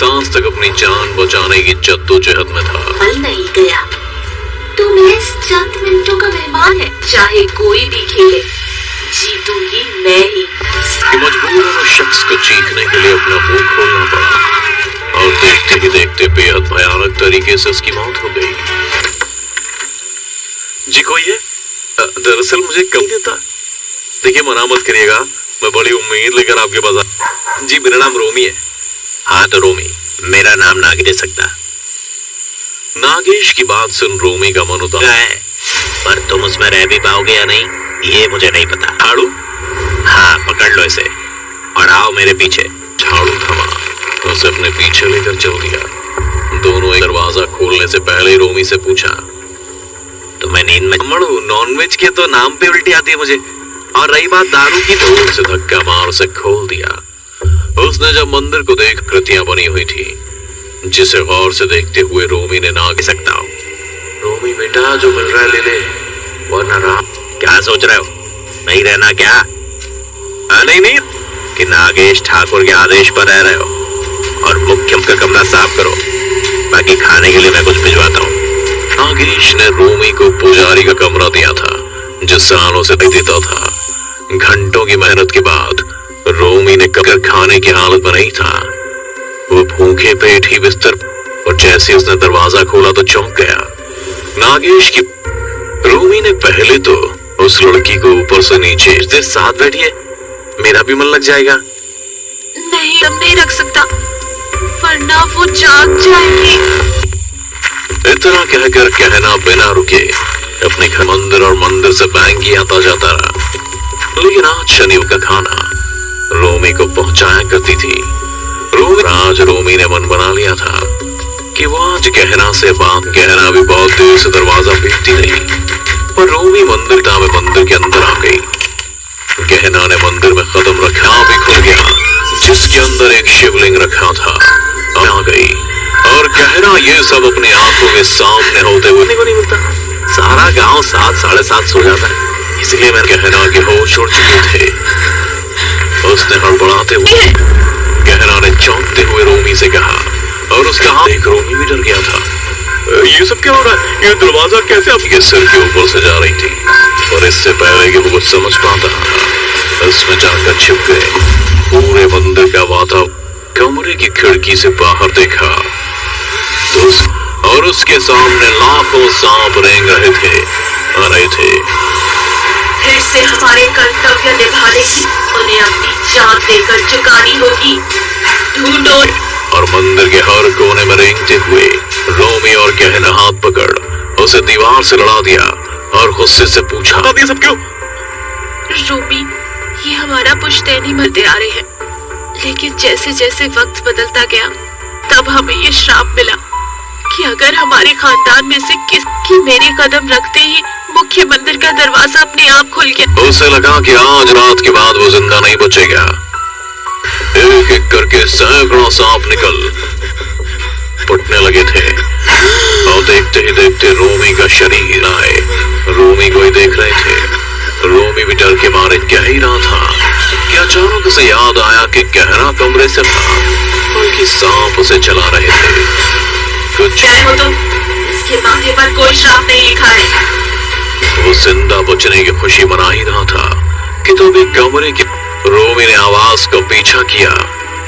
सांस तक अपनी जान बचाने की जद्दोजहद में था। पल नहीं गया, तू मेरे चंद मिनटों का मेहमान है, चाहे कोई भी खेले, जीतूंगी मैं ही। मजबूरन उस शख्स को जीतने के लिए अपना मुंह खोलना पड़ा और देखते ही देखते बेहद भयानक तरीके से उसकी मौत हो गई। जी कोई है? दरअसल मुझे कल देता। देखिए मना मत करिएगा, मैं बड़ी उम्मीद लेकर आपके पास आया। जी मेरा नाम रोमी है। हाँ तो रोमी, मेरा नाम नागी दे सकता। नागेश की बात सुन रोमी का मन उदास है, पर तुम उसमें रह भी पाओगे या नहीं ये मुझे नहीं पता। झाड़ू? हाँ पकड़ लो इसे और आओ मेरे पीछे। झाड़ू थमा, उसे अपने पीछे लेकर चल दिया। दोनों एक दरवाजा खोलने से पहले रोमी से पूछा, तो मैं नींद में नॉनवेज के तो नाम पे उल्टी आती है मुझे, और रही बात दारू की तो उसे धक्का मार उसे खोल दिया। उसने जब मंदिर को देख कृतियां बनी हुई थी जिसे गौर से देखते हुए रोमी ने ना कह सकता हो। रोमी बेटा जो मिल रहा है ले ले, वरना राम। क्या सोच रहे हो, नहीं रहना क्या? नहीं कि नागेश ठाकुर के आदेश पर रह रहे हो और मुख्य का कमरा साफ करो, बाकी खाने के लिए मैं कुछ भिजवाता हूँ। नागेश ने रोमी को पुजारी का कमरा दिया था जो सालों से नहीं देता था। घंटों की मेहनत के बाद रोमी ने ककर खाने की हालत में नहीं था। वो भूखे पेट ही बिस्तर, और जैसे उसने दरवाजा खोला तो चौंक गया। नागेश की रोमी ने पहले तो उस लड़की को ऊपर से नीचे इसके साथ बैठिए, मेरा भी मन लग जाएगा। नहीं तुम नहीं रख सकता, वरना वो जाग जाएगी। इतना कहकर कहना बिना रुके अपने घर मंदिर और मंदिर से बैंक ही आता जाता रहा। लेकिन आज शनिवार का खाना रोमी को पहुंचाया करती थी। आज रोमी ने मन बना लिया था कि वो आज गहना से बात, गहना भी बहुत देर से दरवाजा पीटती रही, पर रोमी मंदिर के अंदर आ गई। गहना ने मंदिर में कदम रखा भी खुल गया, जिसके अंदर एक शिवलिंग रखा था आ गई, और गहना ये सब अपनी आंखों के सामने होते हुए नहीं मिलता। सारा गांव 7 साढ़े 7 सो जाता है, इसलिए मैं गहना के होश उड़ चुके थे। उसने हड़बड़ाते हुए गहना ने चौंकते हुए रोमी से कहा, और उसका हाथ देख रोमी भी डर गया था। ये सब क्या हो रहा है? ये दरवाजा कैसे आपके सिर के ऊपर से जा रही थी, और इससे पहले कि वो कुछ समझ पाता उसमें जाकर छिप गए। पूरे मंदिर का वातावरण कमरे की खिड़की से बाहर देखा तो और उसके सामने लाखों सांप रेंग रहे थे। फिर से हमारे कर्तव्य निभाने की उन्हें अपनी जान देकर चुकानी होगी। ढूंढो। और मंदिर के हर कोने में रेंगते हुए रोमी और गहना हाथ पकड़ उसे दीवार से लड़ा दिया और गुस्से से पूछा, ये सब क्यों? रोमी, ये हमारा पुश्तैनी मरते आ रहे हैं, लेकिन जैसे जैसे वक्त बदलता गया तब हमें ये श्राप मिला कि अगर हमारे खानदान में से किसी मेरे कदम रखते ही मुख्य मंदिर का दरवाजा अपने आप खुल गया। उसे लगा कि आज रात के बाद वो जिंदा नहीं बचेगा। एक एक करके सैकड़ों सांप निकल फुटने लगे थे, और देखते ही देखते रोमी का शरीर आए। रोमी को ही देख रहे थे। रोमी भी डर के मारे कह ही रहा था कि अचानक से याद आया कि गहना कमरे से था, बल्कि सांप उसे चला रहे थे। कुछ इसके माथे पर कोई श्राप नहीं लिखा है। वो जिंदा बचने की खुशी मना ही रहा था कि तो भी कमरे की रोमी ने आवाज को पीछा किया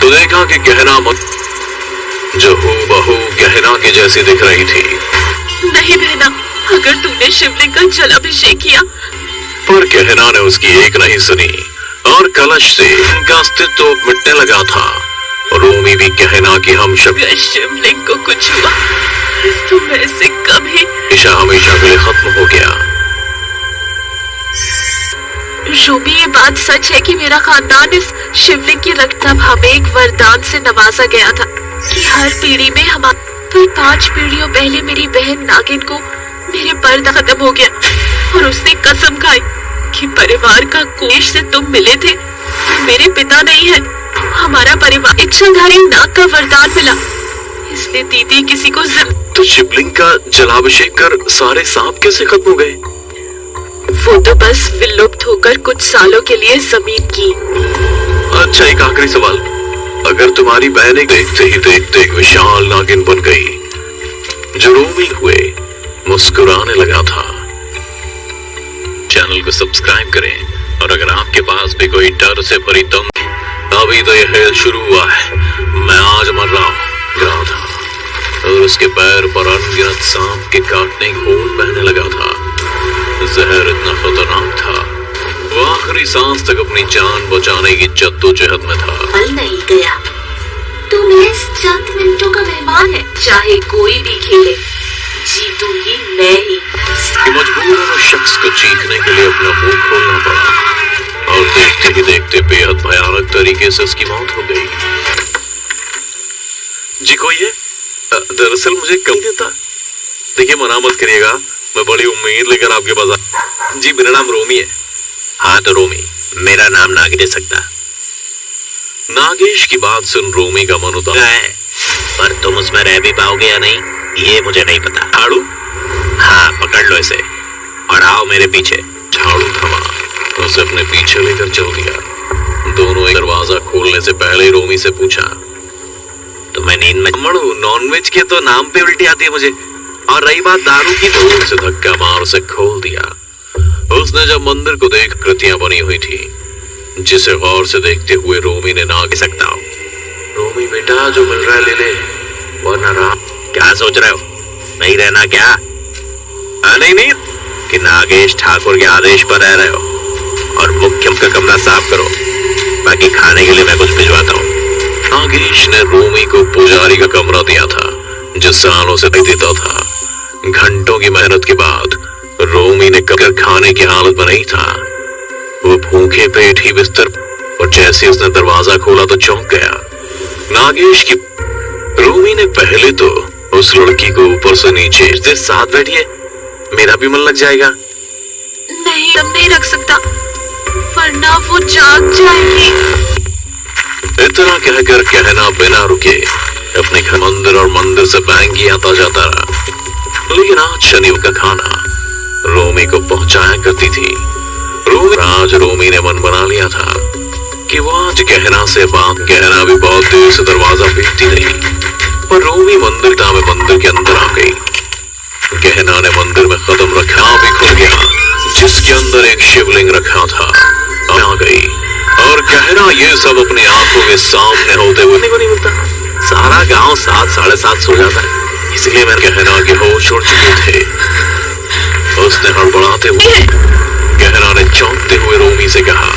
तो देखा कि गहना जो हूबहू गहना के जैसी दिख रही थी। नहीं बहना, अगर तूने शिवलिंग का जलाभिषेक किया। पर गहना ने उसकी एक नहीं सुनी और कलश से उनका अस्तित्व मिटने लगा था। रोमी भी कहना कि हम शिवलिंग को कुछ हुआ तो मैं से कभी हमेशा के लिए खत्म हो गया। रोमी, ये बात सच है कि मेरा खानदान इस शिवलिंग की रक्षा हमें एक वरदान से नवाजा गया था कि हर पीढ़ी में हमारे 5 पीढ़ियों पहले मेरी बहन नागिन को मेरे पर्दा खत्म हो गया, और उसने कसम खाई कि परिवार का कोष से तुम मिले थे, मेरे पिता नहीं है। हमारा परिवार इच्छाधारी नाग का वरदान मिला, इसलिए दीदी किसी को तो शिवलिंग का जलाभिषेक कर सारे सांप कैसे खत्म हो गए? वो तो बस विलुप्त होकर कुछ सालों के लिए जमीन की। अच्छा, एक आखिरी सवाल, अगर तुम्हारी बहनें देखते ही देखते एक विशाल नागिन बन गई जो रोमी हुए मुस्कुराने लगा था। चैनल को सब्सक्राइब करें और अगर आपके पास भी कोई डर से भरी दम, अभी तो यह खेल शुरू हुआ है। मैं आज मर रहा था और उसके पैर पर अनगिनत सांप के काटने की होल बहने लगा था। जहर इतना खतरनाक था, वो आखिरी सांस तक अपनी जान बचाने की जद्दोजहद में था। पल नहीं गया, तू मेरे चंद मिनटों का मेहमान है। चाहे कोई भी खेले, जीतूंगी मैं ही। मजबूरन उस शख्स को चीखने के लिए अपना मुंह खोलना पड़ा और देखते ही देखते बेहद भयानक तरीके से उसकी मौत हो गई। जी कोई है? दरअसल मुझे कम देता। देखिए मना मत करिएगा, मैं बड़ी उम्मीद लेकर आपके पास आ। जी मेरा नाम रोमी है। हाँ तो रोमी, मेरा नाम नागी दे सकता। नागेश की बात सुन रोमी का मन उदास है, पर तुम उसमें रह भी पाओगे या नहीं ये मुझे नहीं पता। झाड़ू? हाँ पकड़ लो इसे और आओ मेरे पीछे। झाड़ू थमा, उसे अपने पीछे लेकर चल दिया। दोनों एक दरवाजा खोलने से पहले ही रोमी से पूछा, तुम्हें नींद में मड़ू? नॉनवेज के तो नाम पे उल्टी आती है मुझे, और रही बात दारू की तो उसे धक्का मार उसे खोल दिया। उसने जब मंदिर को देख कृतियां बनी हुई थी जिसे गौर से देखते हुए रोमी ने ना कह सकता हो। रोमी बेटा जो मिल रहा है ले ले, वरना राम। क्या सोच रहे हो, नहीं रहना क्या? नहीं कि नागेश ठाकुर के आदेश पर रह रहे हो। और मुख्य का कमरा साफ करो, बाकी खाने के लिए मैं कुछ भिजवाता हूँ। नागेश ने रोमी को पुजारी का कमरा दिया था जो सालों से नहीं देता था। घंटों की मेहनत के बाद रोमी ने कभी खाने की हालत में नहीं था। वो भूखे पेट ही बिस्तर, और जैसे उसने दरवाजा खोला तो चौंक गया। नागेश की रोमी ने पहले तो उस लड़की को ऊपर से नीचे साथ बैठिए, मेरा भी मन लग जाएगा। नहीं, दम नहीं रख सकता वरना वो जाग जाएगी। इतना कहकर कहना बिना रुके अपने घर मंदिर और मंदिर से बैंगी आता जाता रहा। लेकिन आज शनिवार का खाना रोमी को पहुंचाया करती थी। आज रोमी ने मन बना लिया था कि वो आज गहना से बात। गहना भी बहुत देर से दरवाजा पीटती रही, पर रोमी मंदिर के अंदर आ गई। गहना ने मंदिर में कदम रखा भी खुल गया, जिसके अंदर एक शिवलिंग रखा था। आ गई और गहना ये सब अपनी आंखों के सामने होते हुए नहीं मिलता। सारा गांव 7 साढ़े 7 सो जाता है, इसलिए मैं गहना के होश उड़ चुके थे। उसने हड़बड़ाते हुए गहना ने चौंकते हुए रोमी से कहा,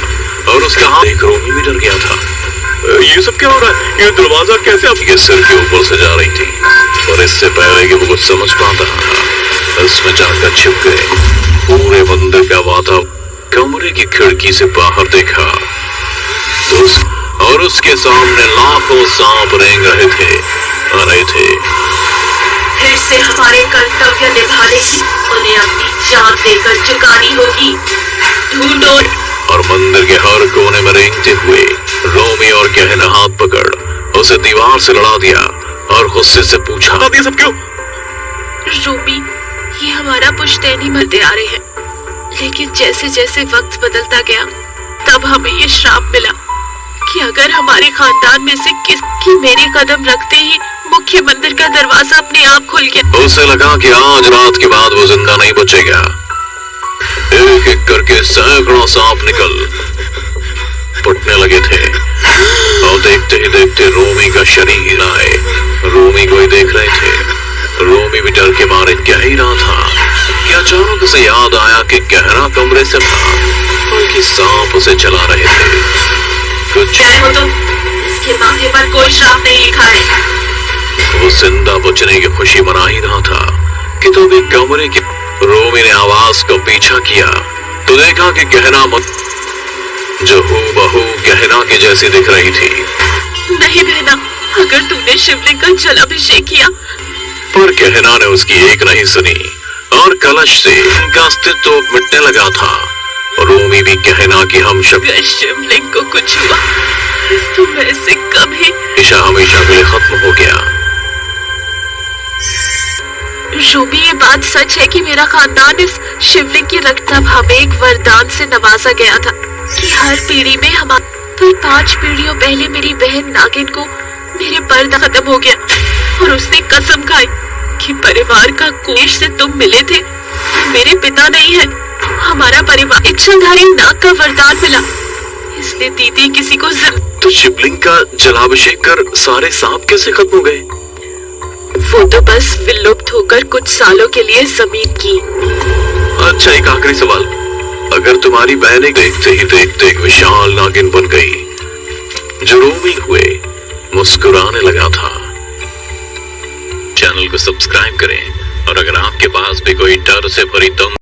और उसका हाथ देख रोमी भी डर गया था। ये सब क्या हो रहा है? ये दरवाजा कैसे आपके सिर के ऊपर से जा रही थी? और इससे पहले कि वो कुछ समझ पाता था, उसमें जाकर छिप गए। पूरे मंदिर का वातावरण कमरे की खिड़की से बाहर देखा और उसके सामने लाखों सांप रेंग रहे थे। फिर से हमारे कर्तव्य निभाने की उन्हें अपनी जान देकर चुकानी होगी। ढूंढो। और मंदिर के हर कोने में रेंगते हुए रोमी और गहना हाथ पकड़ उसे दीवार से लड़ा दिया और गुस्से से पूछा, ये सब क्यों? रोमी, ये हमारा पुश्तैनी मरते आ रहे हैं, लेकिन जैसे जैसे वक्त बदलता गया तब हमें ये श्राप मिला कि अगर हमारे खानदान में से किसी मेरे कदम रखते ही मुख्य मंदिर का दरवाजा अपने आप खुल गया। उसे लगा कि आज रात के बाद वो जिंदा नहीं बचेगा। एक एक करके सैकड़ों सांप निकल पड़ने लगे थे और देखते ही देखते रोमी का शरीर आए। रोमी को ही देख रहे थे। रोमी भी डर के मारे क्या ही रहा था कि अचानक उसे याद आया कि गहना कमरे से था, बल्कि सांप उसे चला रहे थे। कुछ इसके माथे पर कोई श्राप नहीं लिखा है। वो जिंदा बचने की खुशी मना ही रहा था कि तभी कमरे की रोमी ने आवाज का पीछा किया तो देखा कि गहना जो हूबहू गहना की जैसी दिख रही थी। नहीं बहना, अगर तूने शिवलिंग का जलाभिषेक किया। पर गहना ने उसकी एक नहीं सुनी और कलश से उनका अस्तित्व मिटने लगा था। रोमी भी गहना की हम शिवलिंग को कुछ हुआ तो मैं से कभी हमेशा के लिए खत्म हो गया। रोमी, ये बात सच है कि मेरा खानदान इस शिवलिंग की रक्त भावे एक वरदान से नवाजा गया था कि हर पीढ़ी में हमारे पर 5 पीढ़ियों पहले मेरी बहन नागिन को मेरे पर्दा खत्म हो गया और उसने कसम खाई कि परिवार का कोष से तुम मिले थे, मेरे पिता नहीं है। हमारा परिवार इच्छाधारी नाग का वरदान मिला, इसलिए दीदी किसी को तो शिवलिंग का जलाभिषेक कर सारे सांप कैसे खत्म हो गए? वो तो बस विलुप्त होकर कुछ सालों के लिए जमीन की। अच्छा, एक आखिरी सवाल, अगर तुम्हारी बहनें देखते ही देखते एक विशाल नागिन बन गई जो रोमिंग हुए मुस्कुराने लगा था। चैनल को सब्सक्राइब करें और अगर आपके पास भी कोई डर से भरी दम